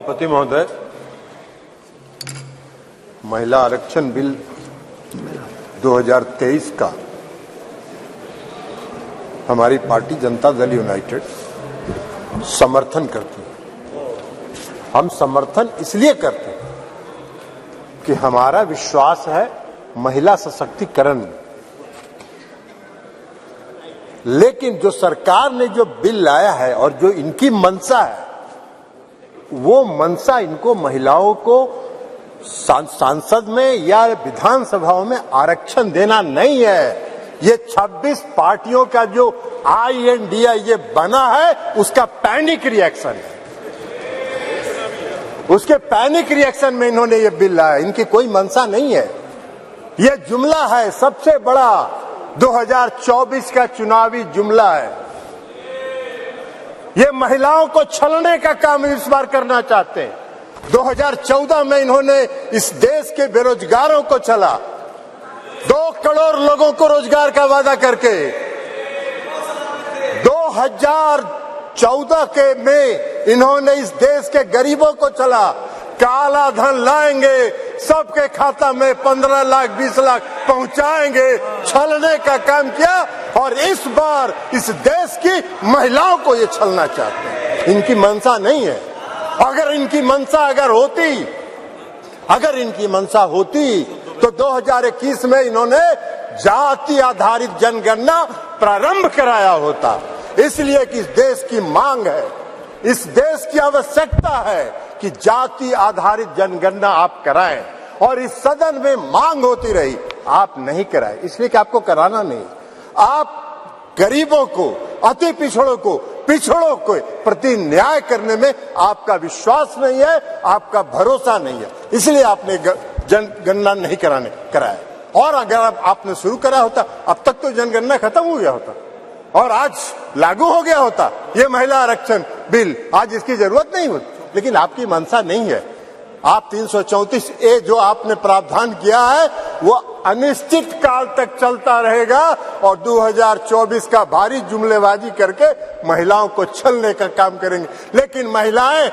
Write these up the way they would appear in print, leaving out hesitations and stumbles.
सभापति महोदय, महिला आरक्षण बिल 2023 का हमारी पार्टी जनता दल यूनाइटेड समर्थन करती है। हम समर्थन इसलिए करते हैं कि हमारा विश्वास है महिला सशक्तिकरण में। लेकिन जो सरकार ने जो बिल लाया है और जो इनकी मंशा है, वो मंशा इनको महिलाओं को सांसद में या विधानसभाओं में आरक्षण देना नहीं है। ये 26 पार्टियों का जो INDA ये बना है, उसका पैनिक रिएक्शन है। उसके पैनिक रिएक्शन में इन्होंने ये बिल लाया। इनकी कोई मंशा नहीं है। ये जुमला है, सबसे बड़ा 2024 का चुनावी जुमला है। ये महिलाओं को छलने का काम इस बार करना चाहते हैं। 2014 में इन्होंने इस देश के बेरोजगारों को छला, 2 करोड़ लोगों को रोजगार का वादा करके। 2014 के में इन्होंने इस देश के गरीबों को छला, काला धन लाएंगे, सबके खाता में 15 लाख 20 लाख पहुंचाएंगे, छलने का काम किया। और इस बार इस देश की महिलाओं को ये छलना चाहते हैं। इनकी मंशा नहीं है। अगर इनकी मंशा इनकी मंशा होती तो 2021 में इन्होंने जाति आधारित जनगणना प्रारंभ कराया होता। इसलिए कि इस देश की मांग है, इस देश की आवश्यकता है कि जाति आधारित जनगणना आप कराएं। और इस सदन में मांग होती रही, आप नहीं कराए, इसलिए कि आपको कराना नहीं। आप गरीबों को, अति पिछड़ों को प्रति न्याय करने में आपका विश्वास नहीं है, आपका भरोसा नहीं है, इसलिए आपने जनगणना नहीं कराया। और अगर आपने शुरू कराया होता, अब तक तो जनगणना खत्म हो गया होता और आज लागू हो गया होता ये महिला आरक्षण बिल। आज इसकी जरूरत नहीं होती, लेकिन आपकी मंशा नहीं है। आप 334A जो आपने प्रावधान किया है, वो अनिश्चित काल तक चलता रहेगा और 2024 का भारी जुमलेबाजी करके महिलाओं को छलने का काम करेंगे। लेकिन महिलाएं,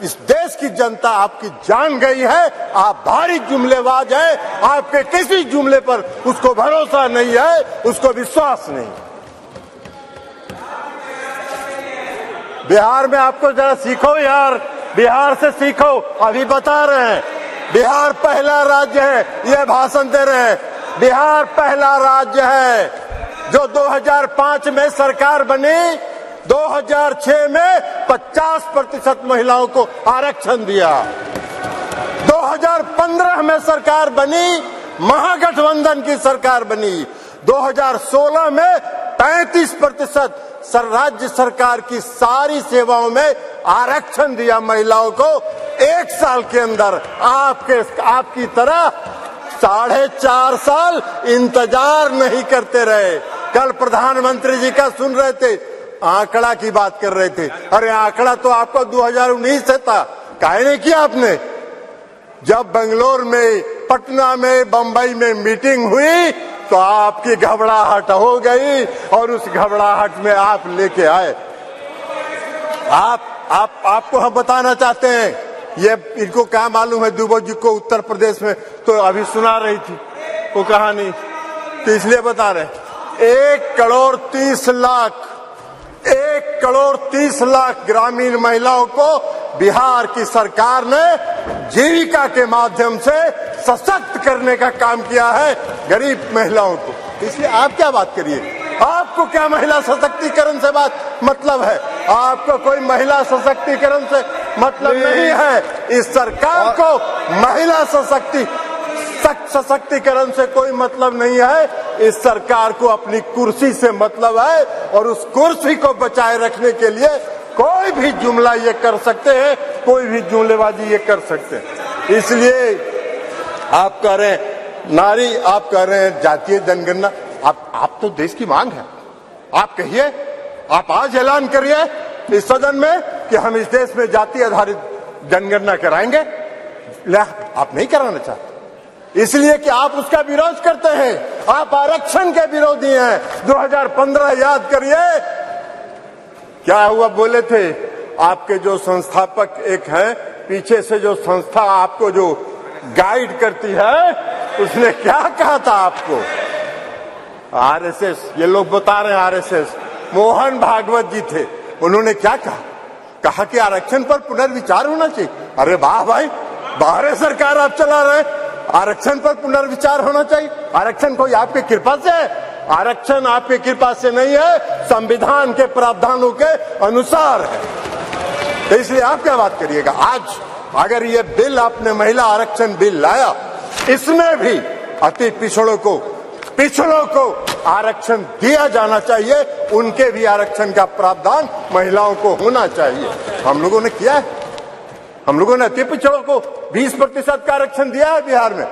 इस देश की जनता आपकी जान गई है, आप भारी जुमलेबाज हैं। आपके किसी जुमले पर उसको भरोसा नहीं है, उसको विश्वास नहीं। बिहार में आपको जरा सीखो यार, बिहार से सीखो। अभी बता रहे हैं बिहार पहला राज्य है, ये भाषण दे रहे हैं। बिहार पहला राज्य है जो 2005 में सरकार बनी, 2006 में 50% महिलाओं को आरक्षण दिया। 2015 में सरकार बनी, महागठबंधन की सरकार बनी। 2016 में 35% राज्य सरकार की सारी सेवाओं में आरक्षण दिया महिलाओं को। 1 साल के अंदर आपकी तरह 4.5 साल इंतजार नहीं करते रहे। कल प्रधानमंत्री जी का सुन रहे थे, आंकड़ा की बात कर रहे थे। अरे आंकड़ा तो आपको 2019 से था, काहे नहीं किया आपने? जब बेंगलोर में, पटना में, बंबई में मीटिंग हुई तो आपकी घबराहट हो गई और उस घबराहट में आप लेके आए। आपको हम बताना चाहते हैं, ये इनको क्या मालूम है दुबे जी को उत्तर प्रदेश में तो अभी सुना रही थी वो कहानी, तो इसलिए बता रहे। 1 करोड़ 30 लाख ग्रामीण महिलाओं को बिहार की सरकार ने जीविका के माध्यम से सशक्त करने का काम किया है, गरीब महिलाओं को। इसलिए आप क्या बात करिए, आपको क्या महिला सशक्तिकरण से बात मतलब है? आपको कोई महिला सशक्तिकरण से मतलब नहीं है। इस सरकार को महिला सशक्तिकरण से कोई मतलब नहीं है। इस सरकार को अपनी कुर्सी से मतलब है और उस कुर्सी को बचाए रखने के लिए कोई भी जुमला ये कर सकते हैं, कोई भी जुमलेबाजी ये कर सकते हैं। इसलिए आप कह रहे हैं नारी, आप कह रहे हैं जातीय जनगणना। आप तो देश की मांग है, आप कहिए, आप आज ऐलान करिए इस सदन में कि हम इस देश में जाति आधारित जनगणना कराएंगे। आप नहीं कराना चाहते, इसलिए कि आप उसका विरोध करते हैं। आप आरक्षण के विरोधी हैं। 2015 याद करिए क्या हुआ, बोले थे आपके जो संस्थापक एक हैं पीछे से जो संस्था आपको जो गाइड करती है उसने क्या कहा था आपको? आरएसएस, ये लोग बता रहे हैं आरएसएस, मोहन भागवत जी थे, उन्होंने क्या कहा? कहा कि आरक्षण पर पुनर्विचार होना चाहिए। अरे वाह भाई, बाहर सरकार आप चला रहे, आरक्षण पर पुनर्विचार होना चाहिए। आरक्षण कोई आपकी कृपा से है? आरक्षण आपकी कृपा से नहीं है, संविधान के प्रावधानों के अनुसार है। तो इसलिए आप क्या बात करिएगा? आज अगर ये बिल, आपने महिला आरक्षण बिल लाया, इसमें भी अति पिछड़ों को आरक्षण दिया जाना चाहिए, उनके भी आरक्षण का प्रावधान महिलाओं को होना चाहिए। हम लोगों ने किया है, हम लोगों ने अति पिछड़ों को 20% का आरक्षण दिया है बिहार में,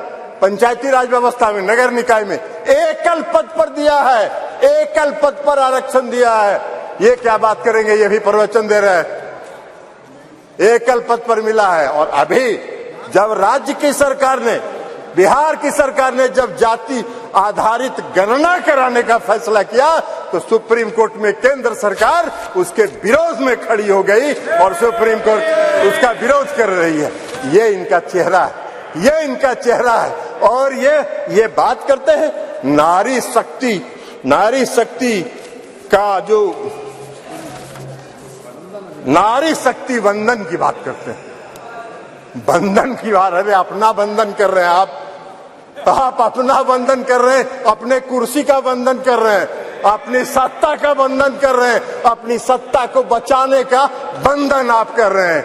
पंचायती राज व्यवस्था में, नगर निकाय में एकल पद पर दिया है, एकल पद पर आरक्षण दिया है। ये क्या बात करेंगे? ये भी प्रवचन दे रहे हैं, एकल पद पर मिला है। और अभी जब राज्य की सरकार ने, बिहार की सरकार ने जब जाति आधारित गणना कराने का फैसला किया तो सुप्रीम कोर्ट में केंद्र सरकार उसके विरोध में खड़ी हो गई और सुप्रीम कोर्ट उसका विरोध कर रही है। ये इनका चेहरा है, ये इनका चेहरा है। और ये बात करते हैं नारी शक्ति का जो नारी शक्ति वंदन की बात करते हैं, बंधन की बात। अरे अपना बंधन कर रहे हैं आप अपना बंधन कर रहे हैं, अपने कुर्सी का बंधन कर रहे हैं, अपनी सत्ता का बंधन कर रहे हैं, अपनी सत्ता को बचाने का बंधन आप कर रहे हैं।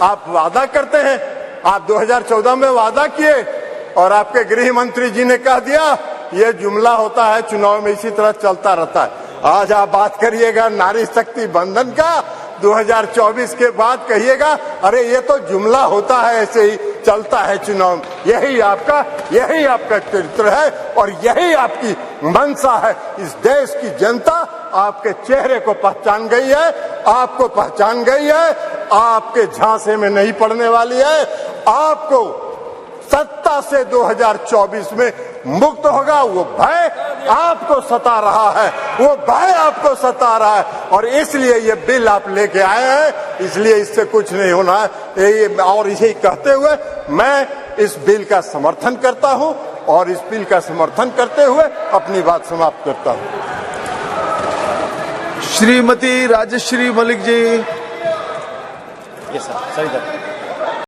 आप वादा करते हैं, आप 2014 में वादा किए और आपके गृह मंत्री जी ने कह दिया, ये जुमला होता है चुनाव में, इसी तरह चलता रहता है। आज आप बात करिएगा नारी शक्ति बंधन का, 2024 के बाद कहिएगा अरे ये तो जुमला होता है, ऐसे ही चलता है चुनाव। यही आपका चरित्र है और यही आपकी मंशा है। इस देश की जनता आपके चेहरे को पहचान गई है, आपको पहचान गई है, आपके झांसे में नहीं पड़ने वाली है। आपको सत्ता से 2024 में मुक्त होगा, वो भय आपको सता रहा है, वो भय आपको सता रहा है। और इसलिए ये बिल आप लेके आए हैं, इसलिए इससे कुछ नहीं होना है। और इसे कहते हुए मैं इस बिल का समर्थन करता हूं और इस बिल का समर्थन करते हुए अपनी बात समाप्त करता हूं। श्रीमती राजश्री मलिक जी। सर, सही